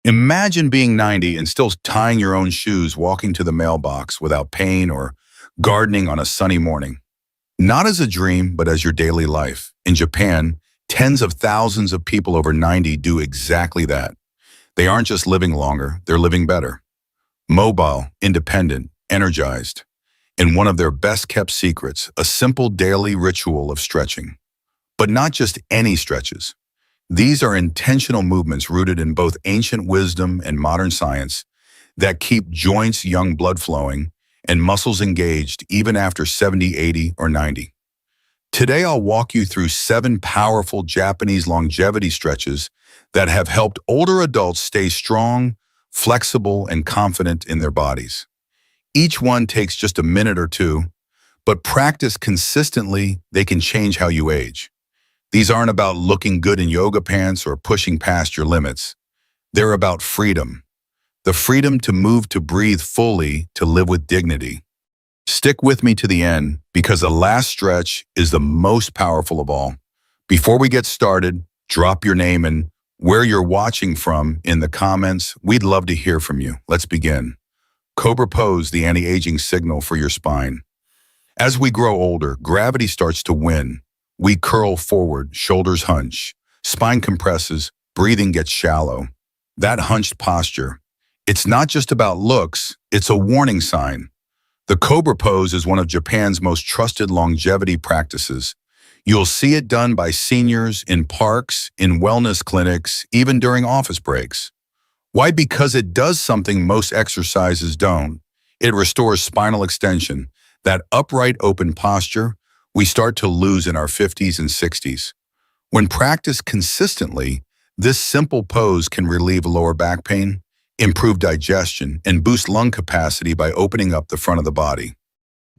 Imagine being 90 and still tying your own shoes, walking to the mailbox without pain, or gardening on a sunny morning. Not as a dream, but as your daily life. In Japan, tens of thousands of people over 90 do exactly that. They aren't just living longer, they're living better. Mobile, independent, energized. And one of their best kept secrets, a simple daily ritual of stretching. But not just any stretches. These are intentional movements rooted in both ancient wisdom and modern science that keep joints, young blood flowing, and muscles engaged even after 70, 80, or 90. Today, I'll walk you through 7 powerful Japanese longevity stretches that have helped older adults stay strong, flexible, and confident in their bodies. Each one takes just a minute or two, but practiced consistently, they can change how you age. These aren't about looking good in yoga pants or pushing past your limits. They're about freedom. The freedom to move, to breathe fully, to live with dignity. Stick with me to the end because the last stretch is the most powerful of all. Before we get started, drop your name and where you're watching from in the comments. We'd love to hear from you. Let's begin. Cobra pose, the anti-aging signal for your spine. As we grow older, gravity starts to win. We curl forward, shoulders hunch, spine compresses, breathing gets shallow. That hunched posture, it's not just about looks, it's a warning sign. The Cobra pose is one of Japan's most trusted longevity practices. You'll see it done by seniors in parks, in wellness clinics, even during office breaks. Why? Because it does something most exercises don't. It restores spinal extension, that upright open posture we start to lose in our 50s and 60s. When practiced consistently, this simple pose can relieve lower back pain, improve digestion, and boost lung capacity by opening up the front of the body.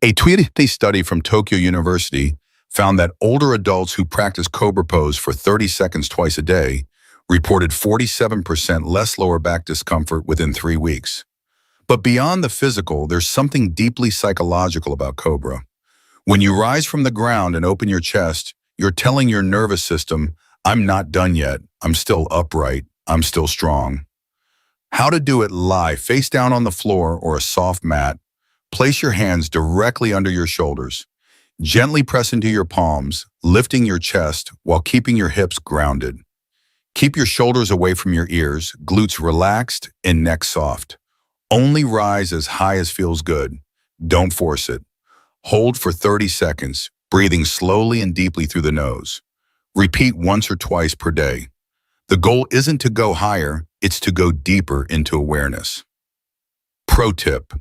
A 2020 study from Tokyo University found that older adults who practice Cobra pose for 30 seconds twice a day reported 47% less lower back discomfort within 3 weeks. But beyond the physical, there's something deeply psychological about Cobra. When you rise from the ground and open your chest, you're telling your nervous system, I'm not done yet, I'm still upright, I'm still strong. How to do it: lie face down on the floor or a soft mat. Place your hands directly under your shoulders. Gently press into your palms, lifting your chest while keeping your hips grounded. Keep your shoulders away from your ears, glutes relaxed and neck soft. Only rise as high as feels good. Don't force it. Hold for 30 seconds, breathing slowly and deeply through the nose. Repeat once or twice per day. The goal isn't to go higher, it's to go deeper into awareness. Pro tip: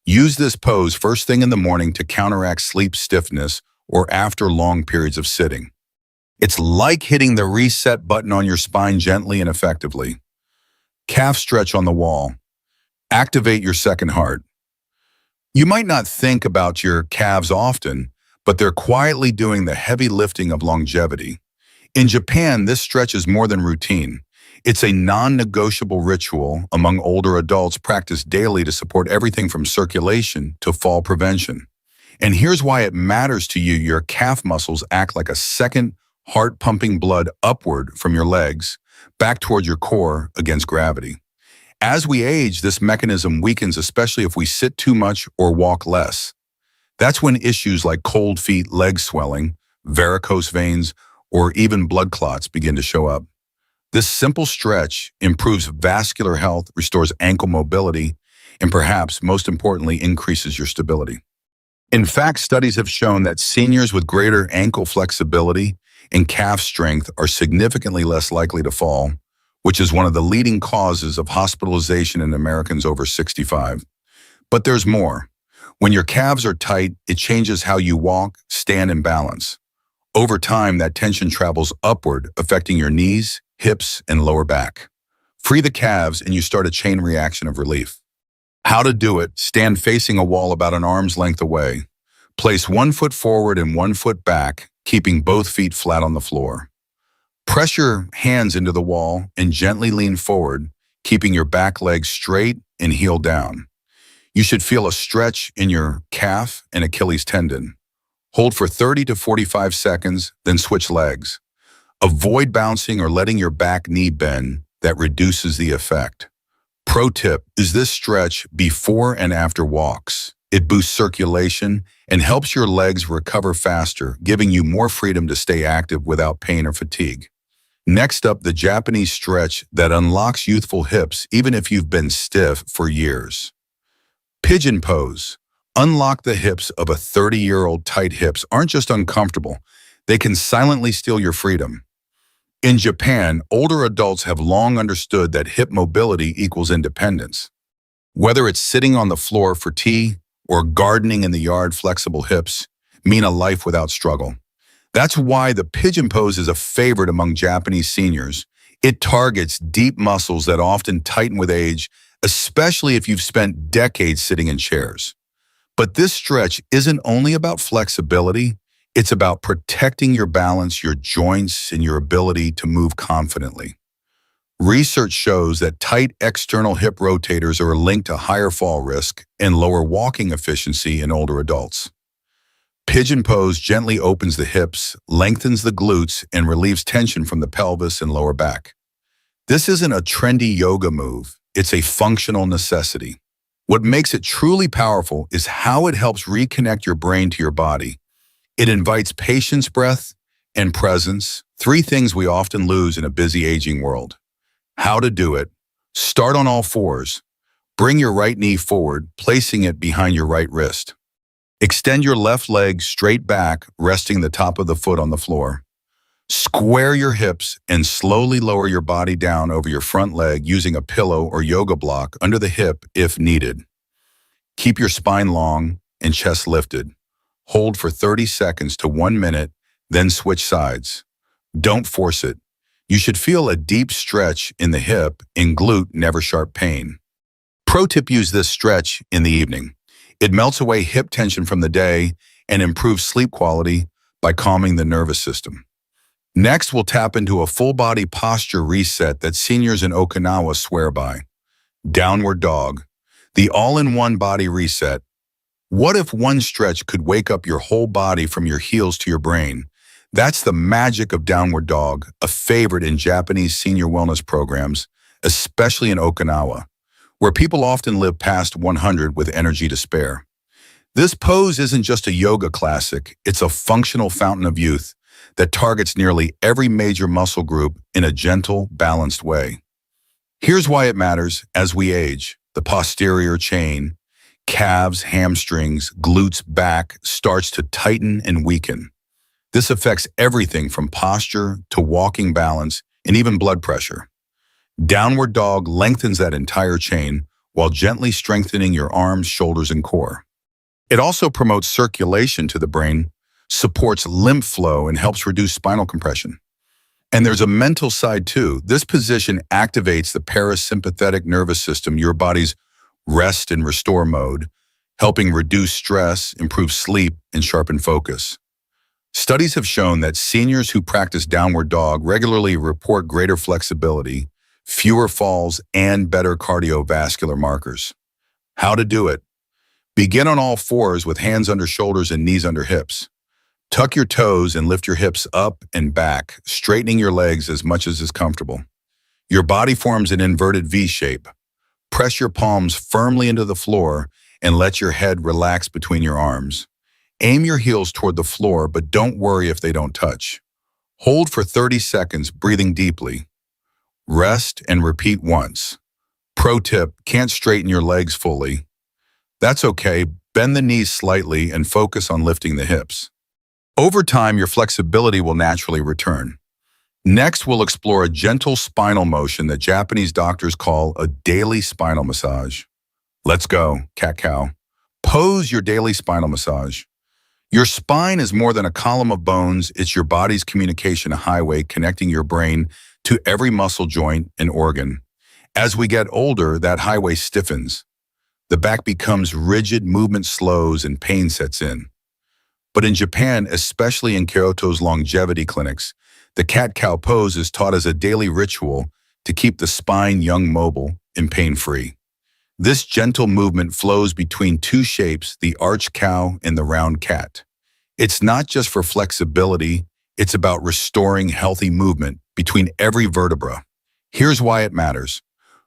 use this pose first thing in the morning to counteract sleep stiffness or after long periods of sitting. It's like hitting the reset button on your spine gently and effectively. Calf stretch on the wall. Activate your second heart. You might not think about your calves often, but they're quietly doing the heavy lifting of longevity. In Japan, this stretch is more than routine. It's a non-negotiable ritual among older adults practiced daily to support everything from circulation to fall prevention. And here's why it matters to you: your calf muscles act like a second heart, pumping blood upward from your legs, back towards your core against gravity. As we age, this mechanism weakens, especially if we sit too much or walk less. That's when issues like cold feet, leg swelling, varicose veins, or even blood clots begin to show up. This simple stretch improves vascular health, restores ankle mobility, and perhaps most importantly, increases your stability. In fact, studies have shown that seniors with greater ankle flexibility and calf strength are significantly less likely to fall, which is one of the leading causes of hospitalization in Americans over 65. But there's more. When your calves are tight, it changes how you walk, stand, and balance. Over time, that tension travels upward, affecting your knees, hips, and lower back. Free the calves and you start a chain reaction of relief. How to do it: stand facing a wall about an arm's length away. Place 1 foot forward and 1 foot back, keeping both feet flat on the floor. Press your hands into the wall and gently lean forward, keeping your back leg straight and heel down. You should feel a stretch in your calf and Achilles tendon. Hold for 30 to 45 seconds, then switch legs. Avoid bouncing or letting your back knee bend. that reduces the effect. Pro tip is this stretch before and after walks. It boosts circulation and helps your legs recover faster, giving you more freedom to stay active without pain or fatigue. Next up, the Japanese stretch that unlocks youthful hips even if you've been stiff for years. Pigeon pose. Unlock the hips of a 30-year-old. Tight hips aren't just uncomfortable, they can silently steal your freedom. In Japan, older adults have long understood that hip mobility equals independence. Whether it's sitting on the floor for tea or gardening in the yard, flexible hips mean a life without struggle. That's why the pigeon pose is a favorite among Japanese seniors. It targets deep muscles that often tighten with age, especially if you've spent decades sitting in chairs. But this stretch isn't only about flexibility, it's about protecting your balance, your joints, and your ability to move confidently. Research shows that tight external hip rotators are linked to higher fall risk and lower walking efficiency in older adults. Pigeon pose gently opens the hips, lengthens the glutes, and relieves tension from the pelvis and lower back. This isn't a trendy yoga move, it's a functional necessity. What makes it truly powerful is how it helps reconnect your brain to your body. It invites patience, breath, and presence, three things we often lose in a busy aging world. How to do it. Start on all fours. Bring your right knee forward, placing it behind your right wrist. Extend your left leg straight back, resting the top of the foot on the floor. Square your hips and slowly lower your body down over your front leg using a pillow or yoga block under the hip if needed. Keep your spine long and chest lifted. Hold for 30 seconds to 1 minute, then switch sides. Don't force it. You should feel a deep stretch in the hip and glute, never sharp pain. Pro tip: use this stretch in the evening. It melts away hip tension from the day and improves sleep quality by calming the nervous system. Next, we'll tap into a full-body posture reset that seniors in Okinawa swear by. Downward dog, the all-in-one body reset. What if one stretch could wake up your whole body from your heels to your brain? That's the magic of downward dog, a favorite in Japanese senior wellness programs, especially in Okinawa, where people often live past 100 with energy to spare. This pose isn't just a yoga classic, it's a functional fountain of youth that targets nearly every major muscle group in a gentle, balanced way. Here's why it matters as we age. The posterior chain, calves, hamstrings, glutes, back, starts to tighten and weaken. This affects everything from posture to walking balance and even blood pressure. Downward dog lengthens that entire chain while gently strengthening your arms, shoulders, and core. It also promotes circulation to the brain, supports lymph flow, and helps reduce spinal compression. And there's a mental side too. This position activates the parasympathetic nervous system, your body's rest and restore mode, helping reduce stress, improve sleep, and sharpen focus. Studies have shown that seniors who practice downward dog regularly report greater flexibility, fewer falls, and better cardiovascular markers. How to do it? Begin on all fours with hands under shoulders and knees under hips. Tuck your toes and lift your hips up and back, straightening your legs as much as is comfortable. Your body forms an inverted V shape. Press your palms firmly into the floor and let your head relax between your arms. Aim your heels toward the floor, but don't worry if they don't touch. Hold for 30 seconds, breathing deeply. Rest and repeat once. Pro tip: can't straighten your legs fully. That's okay. Bend the knees slightly and focus on lifting the hips. Over time, your flexibility will naturally return. Next, we'll explore a gentle spinal motion that Japanese doctors call a daily spinal massage. Let's go, cat-cow. Pose your daily spinal massage. Your spine is more than a column of bones. It's your body's communication highway connecting your brain to every muscle, joint, and organ. As we get older, that highway stiffens. The back becomes rigid, movement slows, and pain sets in. But in Japan, especially in Kyoto's longevity clinics, the cat-cow pose is taught as a daily ritual to keep the spine young, mobile, and pain-free. This gentle movement flows between two shapes, the arched cow and the round cat. It's not just for flexibility, it's about restoring healthy movement between every vertebra. Here's why it matters.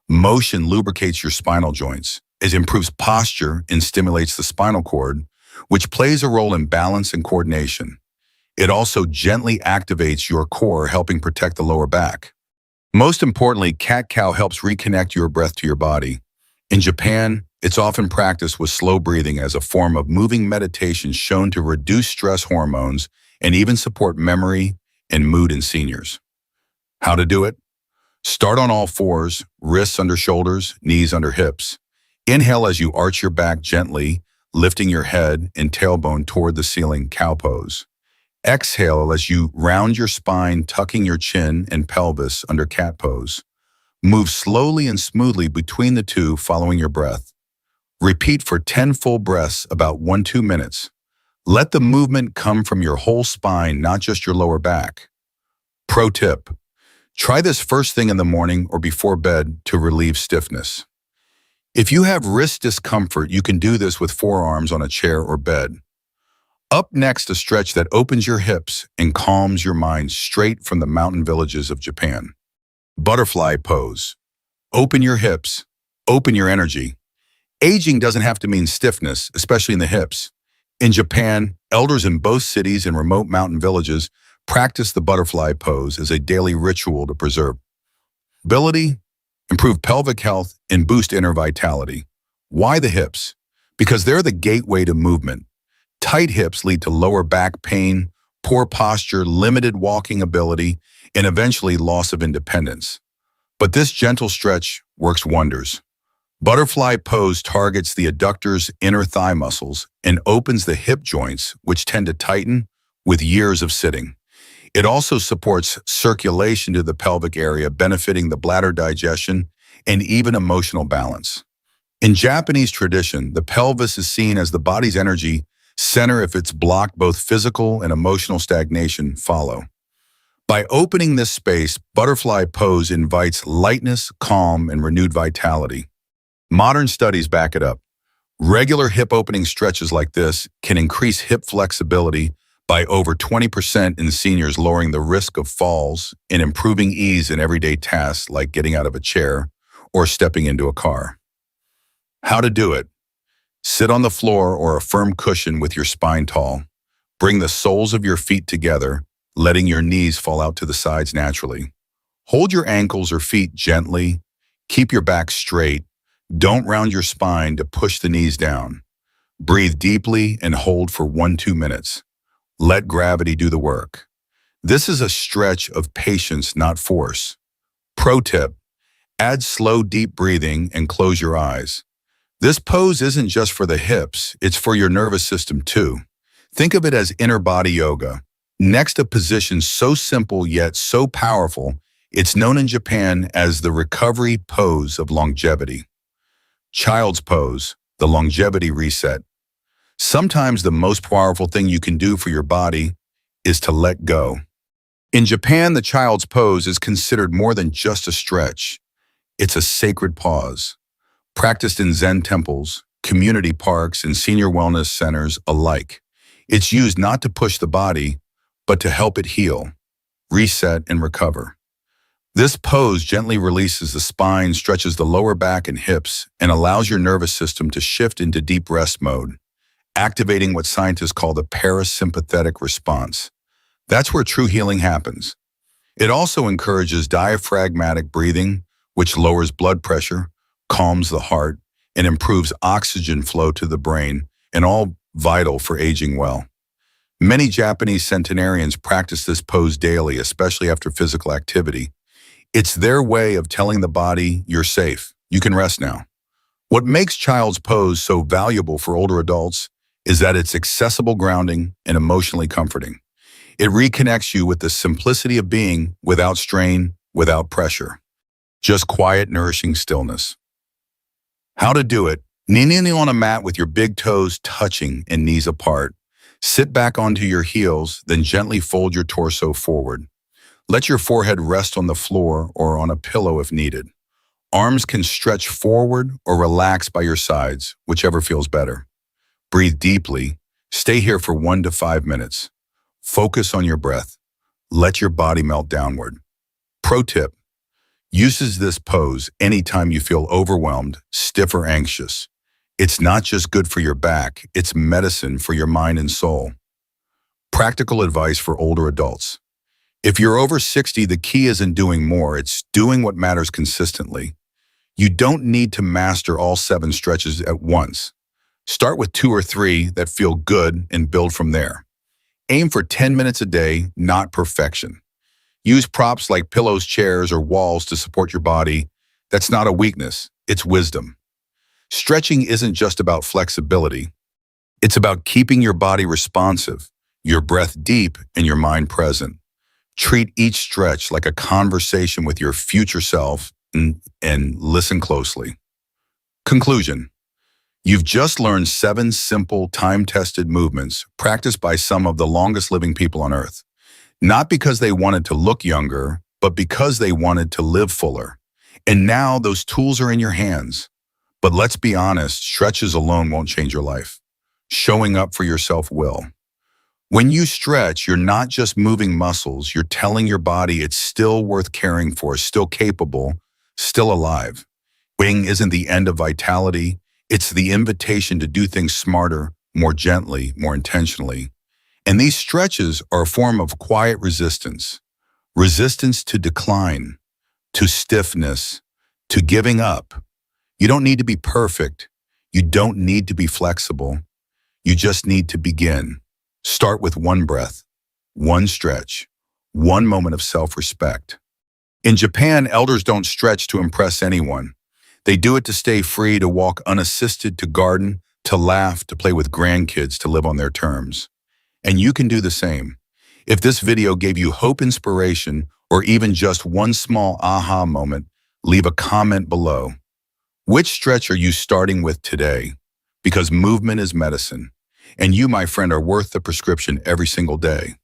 Motion lubricates your spinal joints. It improves posture and stimulates the spinal cord, which plays a role in balance and coordination. It also gently activates your core, helping protect the lower back. Most importantly, cat-cow helps reconnect your breath to your body. In Japan, it's often practiced with slow breathing as a form of moving meditation shown to reduce stress hormones and even support memory and mood in seniors. How to do it? Start on all fours, wrists under shoulders, knees under hips. Inhale as you arch your back gently, lifting your head and tailbone toward the ceiling, cow pose. Exhale as you round your spine, tucking your chin and pelvis under cat pose. Move slowly and smoothly between the two, following your breath. Repeat for 10 full breaths, about 1-2 minutes. Let the movement come from your whole spine, not just your lower back. Pro tip: try this first thing in the morning or before bed to relieve stiffness. If you have wrist discomfort, you can do this with forearms on a chair or bed. Up next, a stretch that opens your hips and calms your mind, straight from the mountain villages of Japan. Butterfly pose. Open your hips. Open your energy. Aging doesn't have to mean stiffness, especially in the hips. In Japan, elders in both cities and remote mountain villages practice the butterfly pose as a daily ritual to preserve ability, improve pelvic health, and boost inner vitality. Why the hips? Because they're the gateway to movement. Tight hips lead to lower back pain, poor posture, limited walking ability, and eventually loss of independence. But this gentle stretch works wonders. Butterfly pose targets the adductors' inner thigh muscles and opens the hip joints, which tend to tighten with years of sitting. It also supports circulation to the pelvic area, benefiting the bladder, digestion, and even emotional balance. In Japanese tradition, the pelvis is seen as the body's energy center. If it's blocked, both physical and emotional stagnation follow. By opening this space, butterfly pose invites lightness, calm, and renewed vitality. Modern studies back it up. Regular hip opening stretches like this can increase hip flexibility by over 20% in seniors, lowering the risk of falls and improving ease in everyday tasks like getting out of a chair or stepping into a car. How to do it? Sit on the floor or a firm cushion with your spine tall. Bring the soles of your feet together, letting your knees fall out to the sides naturally. Hold your ankles or feet gently. Keep your back straight. Don't round your spine to push the knees down. Breathe deeply and hold for 1-2 minutes. Let gravity do the work. This is a stretch of patience, not force. Pro tip: add slow, deep breathing and close your eyes. This pose isn't just for the hips, it's for your nervous system too. Think of it as inner body yoga. Next, a position so simple yet so powerful, it's known in Japan as the recovery pose of longevity. Child's pose, the longevity reset. Sometimes the most powerful thing you can do for your body is to let go. In Japan, the child's pose is considered more than just a stretch. It's a sacred pause, practiced in Zen temples, community parks, and senior wellness centers alike. It's used not to push the body, but to help it heal, reset, and recover. This pose gently releases the spine, stretches the lower back and hips, and allows your nervous system to shift into deep rest mode, activating what scientists call the parasympathetic response. That's where true healing happens. It also encourages diaphragmatic breathing, which lowers blood pressure, calms the heart, and improves oxygen flow to the brain, and all vital for aging well. Many Japanese centenarians practice this pose daily, especially after physical activity. It's their way of telling the body, you're safe, you can rest now. What makes child's pose so valuable for older adults is that it's accessible, grounding, and emotionally comforting. It reconnects you with the simplicity of being without strain, without pressure. Just quiet, nourishing stillness. How to do it? Kneeling on a mat with your big toes touching and knees apart. Sit back onto your heels, then gently fold your torso forward. Let your forehead rest on the floor or on a pillow if needed. Arms can stretch forward or relax by your sides, whichever feels better. Breathe deeply. Stay here for 1 to 5 minutes. Focus on your breath. Let your body melt downward. Pro tip: uses this pose anytime you feel overwhelmed, stiff, or anxious. It's not just good for your back, it's medicine for your mind and soul. Practical advice for older adults. If you're over 60, the key isn't doing more, it's doing what matters consistently. You don't need to master all 7 stretches at once. Start with 2 or 3 that feel good and build from there. Aim for 10 minutes a day, not perfection. Use props like pillows, chairs, or walls to support your body. That's not a weakness, it's wisdom. Stretching isn't just about flexibility. It's about keeping your body responsive, your breath deep, and your mind present. Treat each stretch like a conversation with your future self and listen closely. Conclusion. You've just learned 7 simple, time-tested movements practiced by some of the longest-living people on Earth. Not because they wanted to look younger, but because they wanted to live fuller. And now those tools are in your hands. But let's be honest, stretches alone won't change your life. Showing up for yourself will. When you stretch, you're not just moving muscles, you're telling your body it's still worth caring for, still capable, still alive. Wing isn't the end of vitality, it's the invitation to do things smarter, more gently, more intentionally. And these stretches are a form of quiet resistance. Resistance to decline, to stiffness, to giving up. You don't need to be perfect. You don't need to be flexible. You just need to begin. Start with 1 breath, 1 stretch, 1 moment of self-respect. In Japan, elders don't stretch to impress anyone. They do it to stay free, to walk unassisted, to garden, to laugh, to play with grandkids, to live on their terms. And you can do the same. If this video gave you hope, inspiration, or even just one small aha moment, leave a comment below. Which stretch are you starting with today? Because movement is medicine. And you, my friend, are worth the prescription every single day.